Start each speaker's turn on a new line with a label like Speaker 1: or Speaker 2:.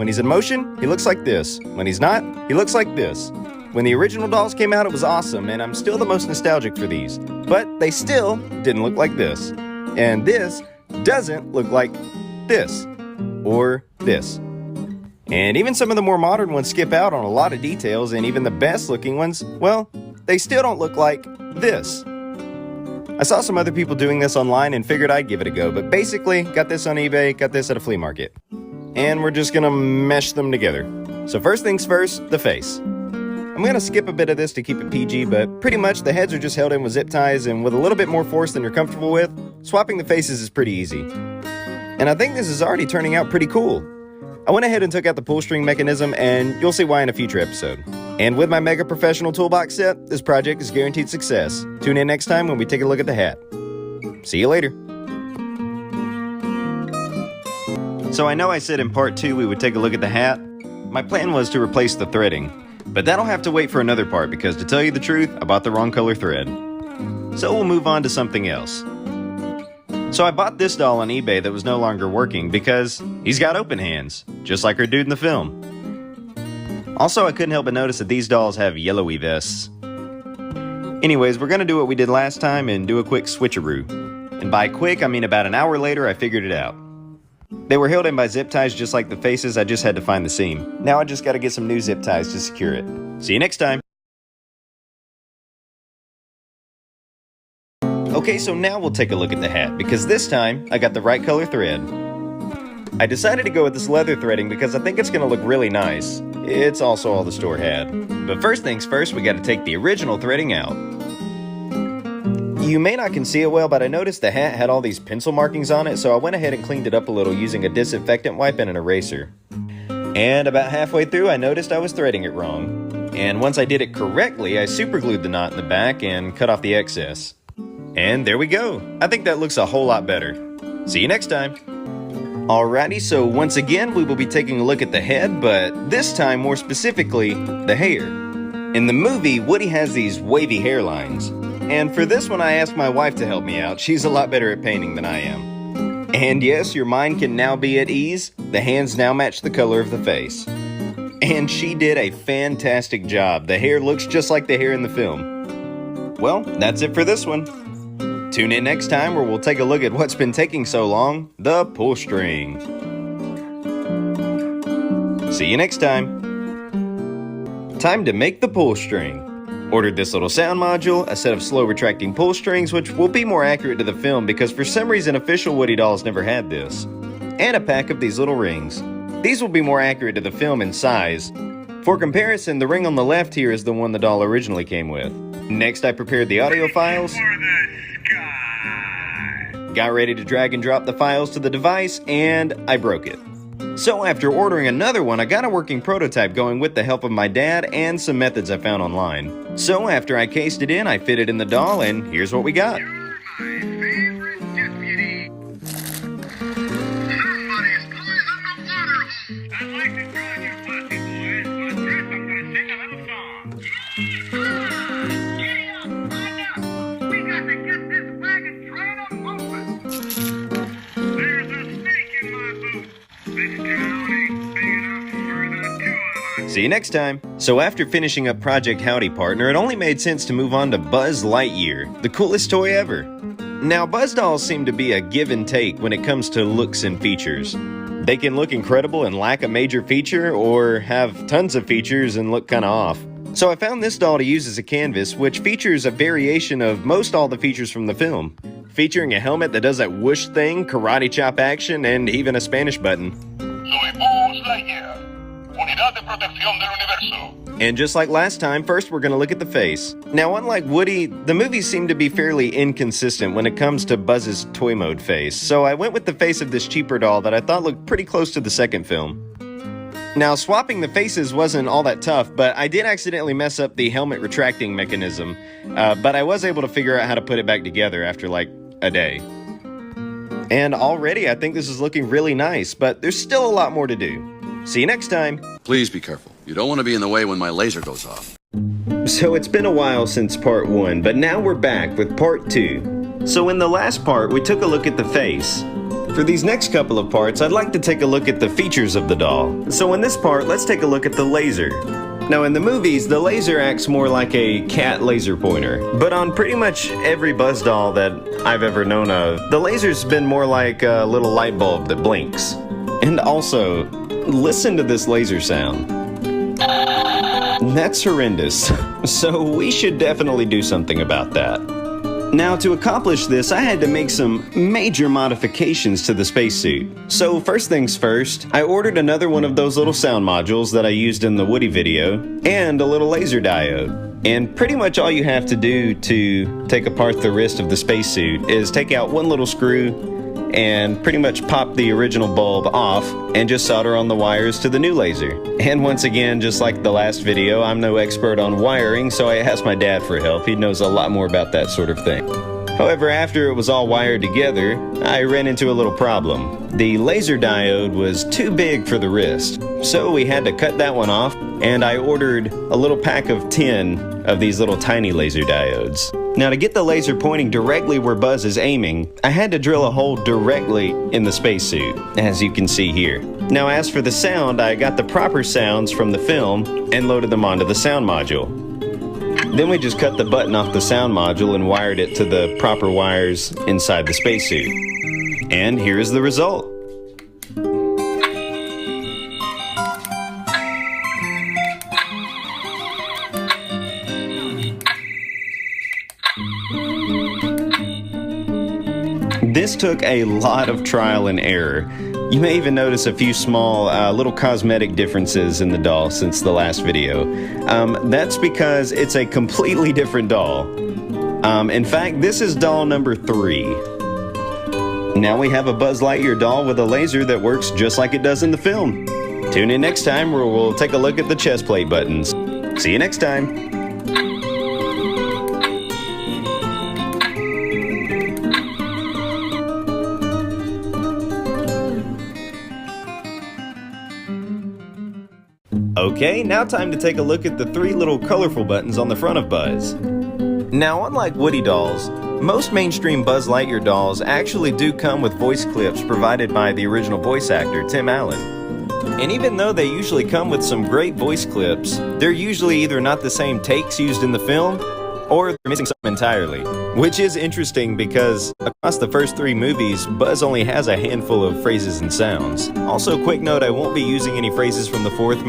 Speaker 1: When he's in motion, he looks like this. When he's not, he looks like this. When the original dolls came out, it was awesome, and I'm still the most nostalgic for these. But they still didn't look like this. And this doesn't look like this. Or this. And even some of the more modern ones skip out on a lot of details, and even the best looking ones, well, they still don't look like this. I saw some other people doing this online and figured I'd give it a go, but basically, got this on eBay, got this at a flea market. And we're just gonna mesh them together. So first things first, the face. I'm gonna skip a bit of this to keep it PG, but pretty much the heads are just held in with zip ties, and with a little bit more force than you're comfortable with, swapping the faces is pretty easy. And I think this is already turning out pretty cool. I went ahead and took out the pull string mechanism, and you'll see why in a future episode. And with my Mega Professional Toolbox set, this project is guaranteed success. Tune in next time when we take a look at the hat. See you later. So I know I said in part 2 we would take a look at the hat. My plan was to replace the threading, but that'll have to wait for another part because to tell you the truth, I bought the wrong color thread. So we'll move on to something else. So I bought this doll on eBay that was no longer working because he's got open hands, just like our dude in the film. Also, I couldn't help but notice that these dolls have yellowy vests. Anyways, we're gonna do what we did last time and do a quick switcheroo. And by quick, I mean about an hour later I figured it out. They were held in by zip ties just like the faces, I just had to find the seam. Now I just gotta get some new zip ties to secure it. See you next time. Okay, so now we'll take a look at the hat, because this time, I got the right color thread. I decided to go with this leather threading because I think it's going to look really nice. It's also all the store had. But first things first, we got to take the original threading out. You may not can see it well, but I noticed the hat had all these pencil markings on it, so I went ahead and cleaned it up a little using a disinfectant wipe and an eraser. And about halfway through, I noticed I was threading it wrong. And once I did it correctly, I superglued the knot in the back and cut off the excess. And there we go. I think that looks a whole lot better. See you next time. Alrighty, so once again, we will be taking a look at the head, but this time more specifically, the hair. In the movie, Woody has these wavy hairlines. And for this one, I asked my wife to help me out. She's a lot better at painting than I am. And yes, your mind can now be at ease. The hands now match the color of the face. And she did a fantastic job. The hair looks just like the hair in the film. Well, that's it for this one. Tune in next time where we'll take a look at what's been taking so long, the pull string. See you next time. Time to make the pull string. Ordered this little sound module, a set of slow retracting pull strings which will be more accurate to the film because for some reason official Woody dolls never had this. And a pack of these little rings. These will be more accurate to the film in size. For comparison, the ring on the left here is the one the doll originally came with. Next I prepared the audio files. Got ready to drag and drop the files to the device, and I broke it. So after ordering another one, I got a working prototype going with the help of my dad and some methods I found online. So after I cased it in, I fit it in the doll, and here's what we got. See you next time. So after finishing up Project Howdy Partner, it only made sense to move on to Buzz Lightyear, the coolest toy ever. Now, Buzz dolls seem to be a give and take when it comes to looks and features. They can look incredible and lack a major feature, or have tons of features and look kinda off. So I found this doll to use as a canvas, which features a variation of most all the features from the film, featuring a helmet that does that whoosh thing, karate chop action, and even a Spanish button.
Speaker 2: Soy Buzz Lightyear, Unidad de Protección del Universo.
Speaker 1: And just like last time, first we're going to look at the face. Now, unlike Woody, the movies seem to be fairly inconsistent when it comes to Buzz's toy mode face, so I went with the face of this cheaper doll that I thought looked pretty close to the second film. Now, swapping the faces wasn't all that tough, but I did accidentally mess up the helmet retracting mechanism, but I was able to figure out how to put it back together after like a day. And already I think this is looking really nice, but there's still a lot more to do. See you next time.
Speaker 3: Please be careful. You don't want to be in the way when my laser goes off.
Speaker 1: So it's been a while since part 1, but now we're back with part 2. So in the last part, we took a look at the face. For these next couple of parts, I'd like to take a look at the features of the doll. So in this part, let's take a look at the laser. Now in the movies, the laser acts more like a cat laser pointer, but on pretty much every Buzz doll that I've ever known of, the laser's been more like a little light bulb that blinks. And also, listen to this laser sound. That's horrendous, so we should definitely do something about that. Now, to accomplish this, I had to make some major modifications to the spacesuit. So first things first, I ordered another one of those little sound modules that I used in the Woody video, and a little laser diode. And pretty much all you have to do to take apart the rest of the spacesuit is take out one little screw and pretty much pop the original bulb off and just solder on the wires to the new laser. And once again, just like the last video, I'm no expert on wiring, so I asked my dad for help. He knows a lot more about that sort of thing. However, after it was all wired together, I ran into a little problem. The laser diode was too big for the wrist, so we had to cut that one off, and I ordered a little pack of 10 of these little tiny laser diodes. Now, to get the laser pointing directly where Buzz is aiming, I had to drill a hole directly in the spacesuit, as you can see here. Now, as for the sound, I got the proper sounds from the film and loaded them onto the sound module. Then we just cut the button off the sound module and wired it to the proper wires inside the spacesuit. And here's the result. This took a lot of trial and error. You may even notice a few small little cosmetic differences in the doll since the last video. That's because it's a completely different doll. In fact, this is doll number 3. Now we have a Buzz Lightyear doll with a laser that works just like it does in the film. Tune in next time where we'll take a look at the chest plate buttons. See you next time. Okay, now time to take a look at the 3 little colorful buttons on the front of Buzz. Now, unlike Woody dolls, most mainstream Buzz Lightyear dolls actually do come with voice clips provided by the original voice actor, Tim Allen. And even though they usually come with some great voice clips, they're usually either not the same takes used in the film, or they're missing something entirely. Which is interesting because across the first 3 movies, Buzz only has a handful of phrases and sounds. Also, quick note, I won't be using any phrases from the 4th movie.